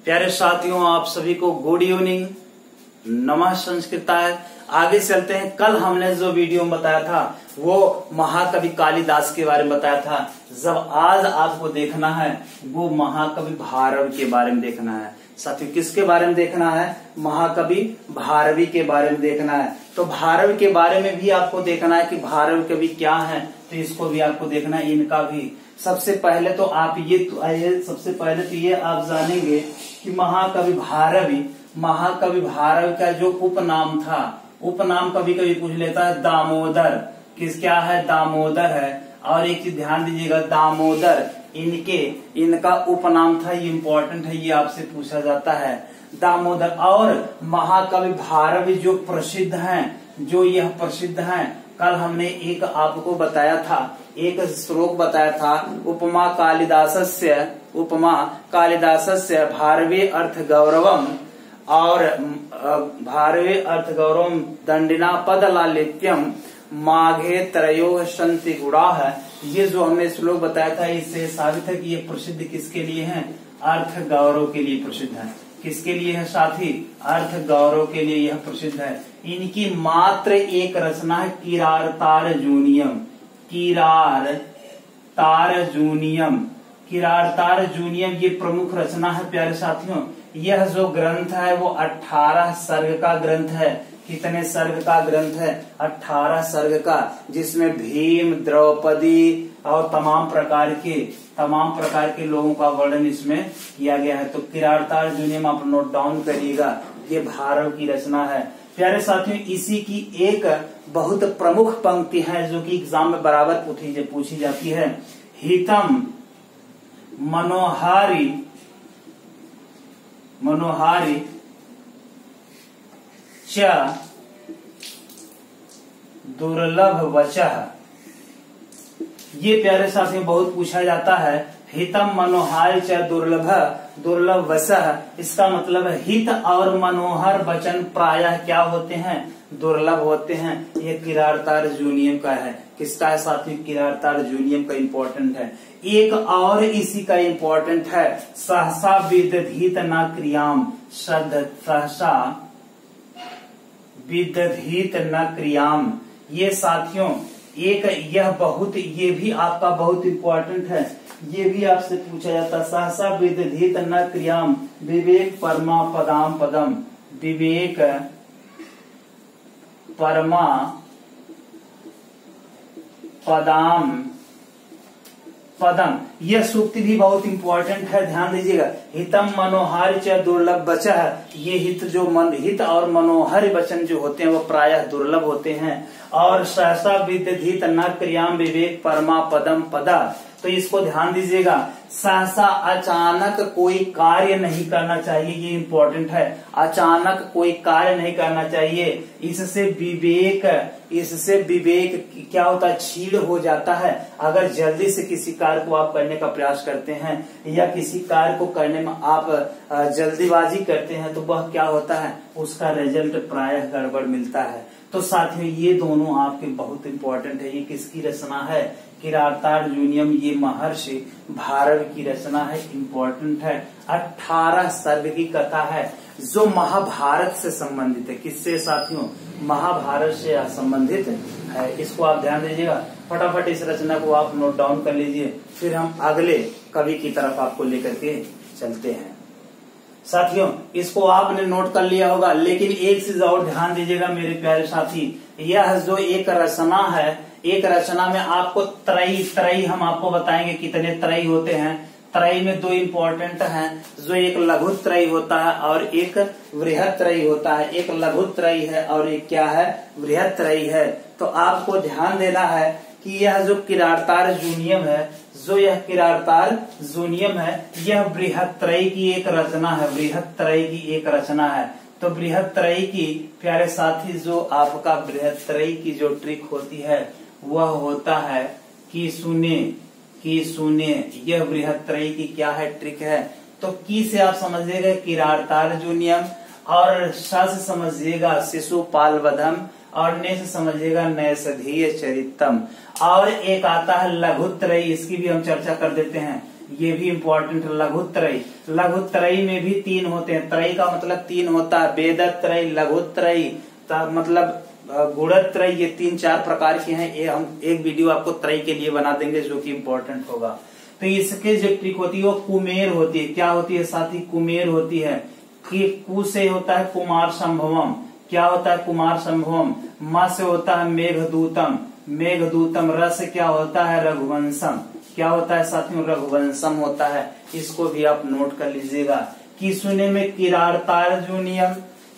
प्यारे साथियों, आप सभी को गुड इवनिंग, नमः संस्कृताय। आगे चलते हैं। कल हमने जो वीडियो में बताया था वो महाकवि कालिदास के बारे में बताया था। जब आज आपको देखना है वो महाकवि भारवी के बारे में देखना है। साथियों, किसके बारे में देखना है? महाकवि भारवी के बारे में देखना है। तो भारवी के बारे में भी आपको देखना है कि भारवी कवि क्या है, तो इसको भी आपको देखना है, इनका भी। सबसे पहले तो आप सबसे पहले तो ये आप जानेंगे कि महाकवि भारवी का जो उपनाम था, उपनाम कभी कभी पूछ लेता है दामोदर। क्या है? दामोदर है। और एक चीज ध्यान दीजिएगा, दामोदर इनका उपनाम था, ये इम्पोर्टेंट है, ये आपसे पूछा जाता है। दामोदर और महाकवि भारवी जो प्रसिद्ध हैं, कल हमने एक आपको बताया था, एक श्लोक बताया था, उपमा कालिदासस्य भारवी अर्थ गौरवम और भारवे अर्थ गौरव दंडिना पद लालित्यम माघे त्रयो संति गुणा है। ये जो हमने श्लोक बताया था, इससे साबित है कि ये प्रसिद्ध किसके लिए है? अर्थ गौरव के लिए प्रसिद्ध है। किसके लिए है साथी? अर्थ गौरव के लिए यह प्रसिद्ध है। इनकी मात्र एक रचना है किरार तार जूनियम, ये प्रमुख रचना है प्यारे साथियों। यह जो ग्रंथ है वो 18 सर्ग का ग्रंथ है। कितने सर्ग का ग्रंथ है? 18 सर्ग का, जिसमें भीम, द्रौपदी और तमाम प्रकार के लोगों का वर्णन इसमें किया गया है। तो किरारतार जूनियम आप नोट डाउन करिएगा, ये भारव की रचना है। प्यारे साथियों, इसी की एक बहुत प्रमुख पंक्ति है जो कि एग्जाम में बराबर पूछी जाती है। हितम मनोहारी च दुर्लभ वचः, ये प्यारे साथियों बहुत पूछा जाता है। हितम मनोहारी च दुर्लभ वचः, इसका मतलब है हित और मनोहर वचन प्रायः क्या होते हैं? दुर्लभ होते हैं। ये किरारतार जूनियम का है। किसका है साथियों? किरारतार जूनियम का इम्पोर्टेंट है। एक और इसी का इम्पोर्टेंट है, सहसा विदधीत न क्रियाम, सहसा विदधीत न क्रियाम। ये साथियों ये भी आपका बहुत इम्पोर्टेंट है। ये भी आपसे पूछा जाता है। सहसा विदधीत न क्रियाम विवेक परमा पदाम पदम, विवेक परमा पदम, यह सूक्ति भी बहुत इंपॉर्टेंट है, ध्यान दीजिएगा। हितम मनोहारी च दुर्लभ वचः, ये हित और मनोहर वचन जो होते हैं वो प्रायः दुर्लभ होते हैं। और सहसा विदधीत न क्रियाम विवेक परमा पदम पदा, तो इसको ध्यान दीजिएगा। सहसा अचानक कोई कार्य नहीं करना चाहिए, ये इम्पोर्टेंट है। अचानक कोई कार्य नहीं करना चाहिए। इससे विवेक क्या होता है? क्षीण हो जाता है। अगर जल्दी से किसी कार्य को आप करने का प्रयास करते हैं या किसी कार्य को करने में आप जल्दीबाजी करते हैं तो वह क्या होता है? उसका रिजल्ट प्रायः गड़बड़ मिलता है। तो साथियों, ये दोनों आपके बहुत इंपॉर्टेंट है। ये किसकी रचना है? किरारतार जूनियम, ये महर्षि भारवी की रचना है, इम्पोर्टेंट है। 18 सर्ग की कथा है जो महाभारत से संबंधित है। किससे साथियों? महाभारत से संबंधित है। इसको आप ध्यान दीजिएगा। फटाफट इस रचना को आप नोट डाउन कर लीजिए, फिर हम अगले कवि की तरफ आपको लेकर के चलते हैं। साथियों, इसको आपने नोट कर लिया होगा, लेकिन एक चीज और ध्यान दीजिएगा मेरे प्यारे साथी। यह जो एक रचना है, एक रचना में आपको त्रयी हम आपको बताएंगे कितने त्रयी होते हैं। त्रयी में 2 इम्पोर्टेंट हैं, जो एक लघु त्रयी होता है और एक वृहत त्रयी होता है। एक लघु त्रयी है और एक क्या है? वृहत त्रयी है। तो आपको ध्यान देना है कि यह जो किरारतार जूनियम है, यह बृहत त्रयी की एक रचना है। तो बृहत त्रयी की प्यारे साथी, जो आपका बृहत त्रयी की जो ट्रिक होती है वह होता है कि सुने। यह बृहत त्रयी की क्या है? ट्रिक है। तो की से आप समझिएगा किरारतार जूनियम, और श से समझिएगा शिशुपाल वधम, और ने से समझिएगा नैषधीय चरितम। और एक आता है लघु त्रयी, इसकी भी हम चर्चा कर देते हैं। ये भी इम्पोर्टेंट। लघुत्रयी, लघुत्रयी में भी 3 होते हैं। त्रयी का मतलब 3 होता है। वेदत्रयी, लघुत्रयी मतलब गुणत्रयी, ये 3-4 प्रकार के हैं। ये हम एक वीडियो आपको त्रयी के लिए बना देंगे जो कि इम्पोर्टेंट होगा। तो इसके जो ट्रिक होती है वो कुमेर होती है। क्या होती है साथी? कुमेर होती है। कि कु से होता है कुमार संभवम। क्या होता है? कुमार संभवम। म से होता है मेघदूतम, मेघदूतम। र से क्या होता है? रघुवंशम। क्या होता है साथियों? रघुवंशम होता है। इसको भी आप नोट कर लीजिएगा। किसुने में किरातार्जुनीयम,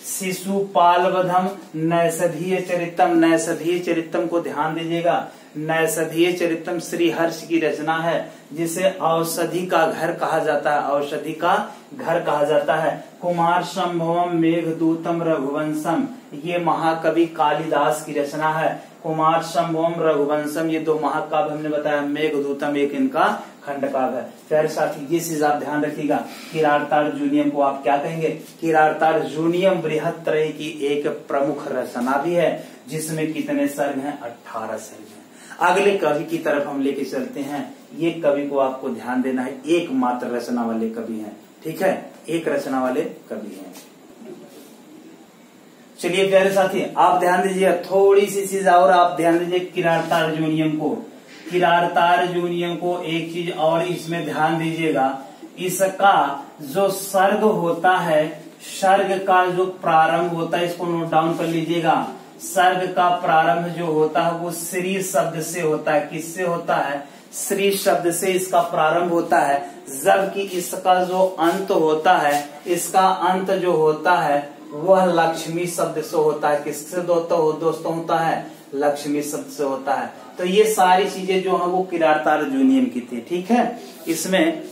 शिशुपालवधम, नैषधीय चरितम। नैषधीय चरितम को ध्यान दीजिएगा। नैषधीय चरितम श्री हर्ष की रचना है जिसे औषधि का घर कहा जाता है। औषधि का घर कहा जाता है। कुमार संभवम, मेघदूतम, रघुवंशम, ये महाकवि कालिदास की रचना है। कुमार संभवम, रघुवंशम, ये 2 महाकाव्य हमने बताया। मेघदूतम एक इनका खंडकाव्य है। प्यारे साथी ये चीज आप ध्यान रखिएगा। किरातार्जुनीयम को आप क्या कहेंगे? किरातार्जुनीयम बृहत्त्रयी की एक प्रमुख रचना भी है जिसमें कितने सर्ग हैं? 18 सर्ग हैं। अगले कवि की तरफ हम लेके चलते हैं। ये कवि को आपको ध्यान देना है, एकमात्र रचना वाले कवि हैं। ठीक है, एक रचना वाले कवि हैं। चलिए प्यारे साथी आप ध्यान दीजिए, थोड़ी सी चीज और आप ध्यान दीजिए किरातार्जुनीयम को। किरातार्जुनीयम को एक चीज और इसमें ध्यान दीजिएगा, इसका जो सर्ग होता है, सर्ग का जो प्रारंभ होता है, इसको नोट डाउन कर लीजिएगा। सर्ग का प्रारंभ जो होता है वो श्री शब्द से होता है। किससे होता है? श्री शब्द से इसका प्रारंभ होता है। जबकि इसका जो अंत होता है, इसका अंत जो होता है वह लक्ष्मी शब्द से होता है। किससे दोस्तों होता है? लक्ष्मी शब्द से होता है। तो ये सारी चीजें जो है वो किरातार्जुनीयम की थी। ठीक है, इसमें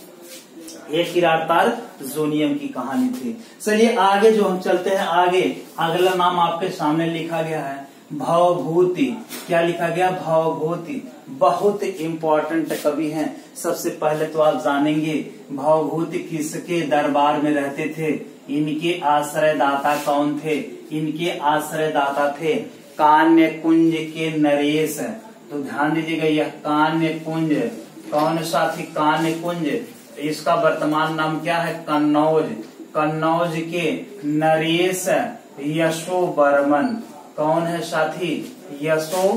एक किरातार्जुनीयम की कहानी थी। चलिए आगे जो हम चलते हैं, आगे अगला नाम आपके सामने लिखा गया है भवभूति। क्या लिखा गया? भवभूति। बहुत इम्पोर्टेंट कवि हैं। सबसे पहले तो आप जानेंगे भवभूति किसके दरबार में रहते थे, इनके आश्रयदाता कौन थे? इनके आश्रयदाता थे कान्य कुंज के नरेश। तो ध्यान दीजिएगा, यह कान्य कुंज कौन सा थी? कान्य कुंज, इसका वर्तमान नाम क्या है? कन्नौज। कन्नौज के नरेश यशो बर्मन। कौन है साथी? यशो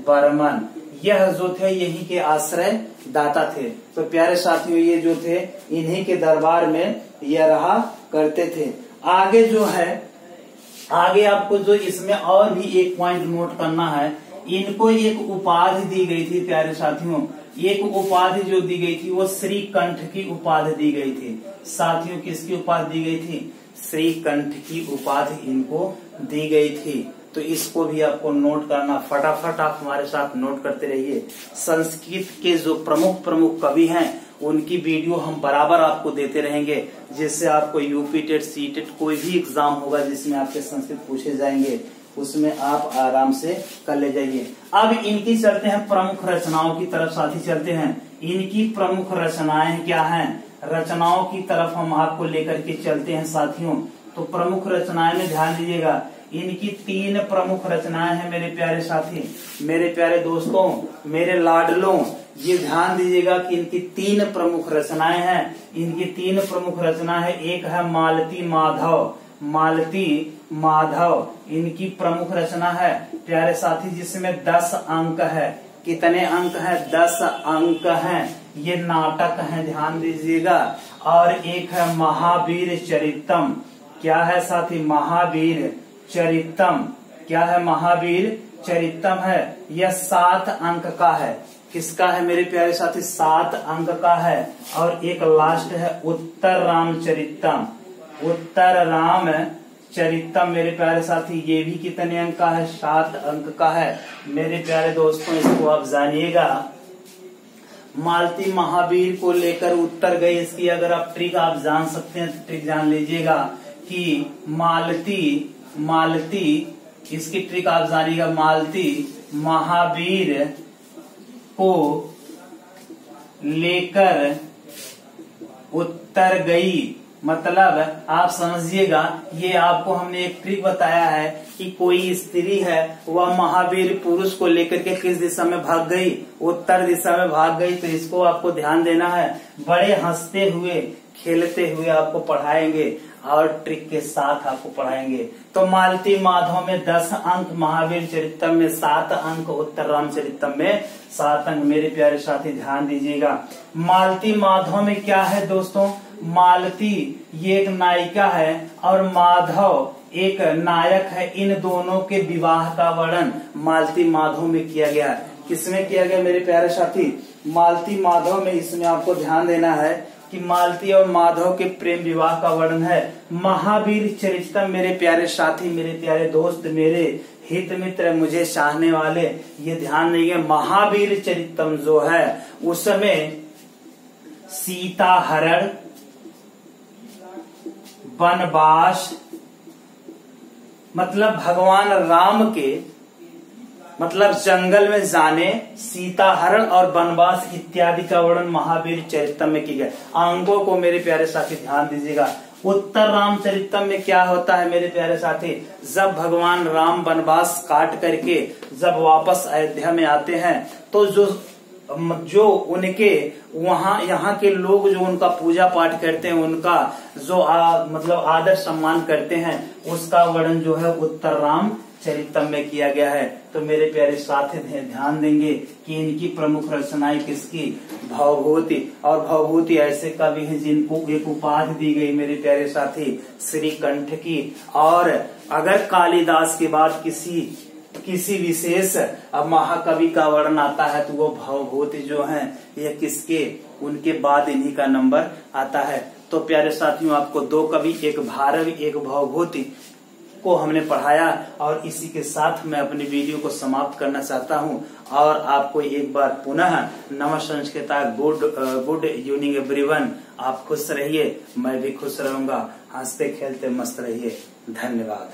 बर्मन। यह जो थे यही के आश्रय दाता थे। तो प्यारे साथियों ये जो थे इन्हीं के दरबार में यह रहा करते थे। आगे जो है, आगे आपको जो इसमें और भी एक पॉइंट नोट करना है, इनको एक उपाधि दी गई थी प्यारे साथियों। एक उपाधि जो दी गई थी वो श्रीकंठ की उपाधि दी गई थी। साथियों किसकी उपाधि दी गई थी? श्रीकंठ की उपाधि इनको दी गई थी। तो इसको भी आपको नोट करना, फटाफट आप हमारे साथ नोट करते रहिए। संस्कृत के जो प्रमुख कवि हैं उनकी वीडियो हम बराबर आपको देते रहेंगे, जिससे आपको यूपी टेट, सी टेट कोई भी एग्जाम होगा जिसमें आपके संस्कृत पूछे जाएंगे उसमें आप आराम से कर ले जाइए। अब इनकी चलते हैं प्रमुख रचनाओं की तरफ साथी, चलते हैं इनकी प्रमुख रचनाएं क्या हैं, रचनाओं की तरफ हम आपको लेकर के चलते हैं साथियों। तो प्रमुख रचनाएं में ध्यान दीजिएगा, इनकी 3 प्रमुख रचनाएं हैं मेरे प्यारे साथी, मेरे प्यारे दोस्तों, मेरे लाडलों। ये ध्यान दीजिएगा कि इनकी 3 प्रमुख रचनाएं हैं। इनकी 3 प्रमुख रचना है। एक है मालती माधव, मालती माधव इनकी प्रमुख रचना है प्यारे साथी, जिसमें 10 अंक है। कितने अंक है? 10 अंक हैं। ये नाटक है, ध्यान दीजिएगा। और एक है महावीर चरितम। क्या है साथी? महावीर चरितम। क्या है? महावीर चरितम है। यह 7 अंक का है। किसका है मेरे प्यारे साथी? 7 अंक का है। और एक लास्ट है उत्तर रामचरितम। उत्तर राम चरितम मेरे प्यारे साथी, ये भी कितने अंक का है? 7 अंक का है। मेरे प्यारे दोस्तों इसको आप जानिएगा। मालती महावीर को लेकर उत्तर गए, इसकी अगर आप ट्रिक आप जान सकते हैं तो ट्रिक जान लीजिएगा कि मालती इसकी ट्रिक आप जानिएगा। मालती महावीर को लेकर उत्तर गई, मतलब आप समझिएगा, ये आपको हमने एक ट्रिक बताया है कि कोई स्त्री है वह महावीर पुरुष को लेकर के किस दिशा में भाग गई, उत्तर दिशा में भाग गई। तो इसको आपको ध्यान देना है, बड़े हंसते हुए खेलते हुए आपको पढ़ाएंगे और ट्रिक के साथ आपको पढ़ाएंगे। तो मालती माधव में 10 अंक, महावीर चरितम में 7 अंक, उत्तर रामचरितम में 7 अंक। मेरे प्यारे साथी ध्यान दीजिएगा, मालती माधव में क्या है दोस्तों, मालती ये एक नायिका है और माधव एक नायक है। इन दोनों के विवाह का वर्णन मालती माधव में किया गया है। किसमें किया गया मेरे प्यारे साथी, मालती माधव में। इसमें आपको ध्यान देना है कि मालती और माधव के प्रेम विवाह का वर्णन है महावीर चरितम। मेरे प्यारे साथी, मेरे प्यारे दोस्त, मेरे हित मित्र, मुझे चाहने वाले, ये ध्यान देंगे, महावीर चरितम जो है उसमें सीता हरण, वनवास, मतलब भगवान राम के मतलब जंगल में जाने, सीता हरण और वनवास इत्यादि का वर्णन महावीर चरितम में किया गया। अंगों को मेरे प्यारे साथी ध्यान दीजिएगा। उत्तर रामचरितम में क्या होता है मेरे प्यारे साथी, जब भगवान राम वनवास काट करके जब वापस अयोध्या में आते हैं तो जो उनके वहां यहाँ के लोग जो उनका पूजा पाठ करते हैं, उनका जो मतलब आदर सम्मान करते हैं, उसका वर्णन जो है उत्तर राम चरितम में किया गया है। तो मेरे प्यारे साथी ध्यान देंगे कि इनकी प्रमुख रचनाएं किसकी, भवभूति। और भवभूति ऐसे कवि हैं जिनको एक उपाधि दी गई मेरे प्यारे साथी, श्रीकंठ की। और अगर कालिदास के बाद किसी विशेष महाकवि का वर्णन आता है तो वो भवभूति जो है ये किसके, उनके बाद इन्हीं का नंबर आता है। तो प्यारे साथियों, आपको 2 कवि, एक भारवी, एक भवभूति को हमने पढ़ाया और इसी के साथ मैं अपनी वीडियो को समाप्त करना चाहता हूं। और आपको एक बार पुनः नमस्कार, गुड इवनिंग एवरीवन। आप खुश रहिए, मैं भी खुश रहूंगा। हंसते खेलते मस्त रहिए। धन्यवाद।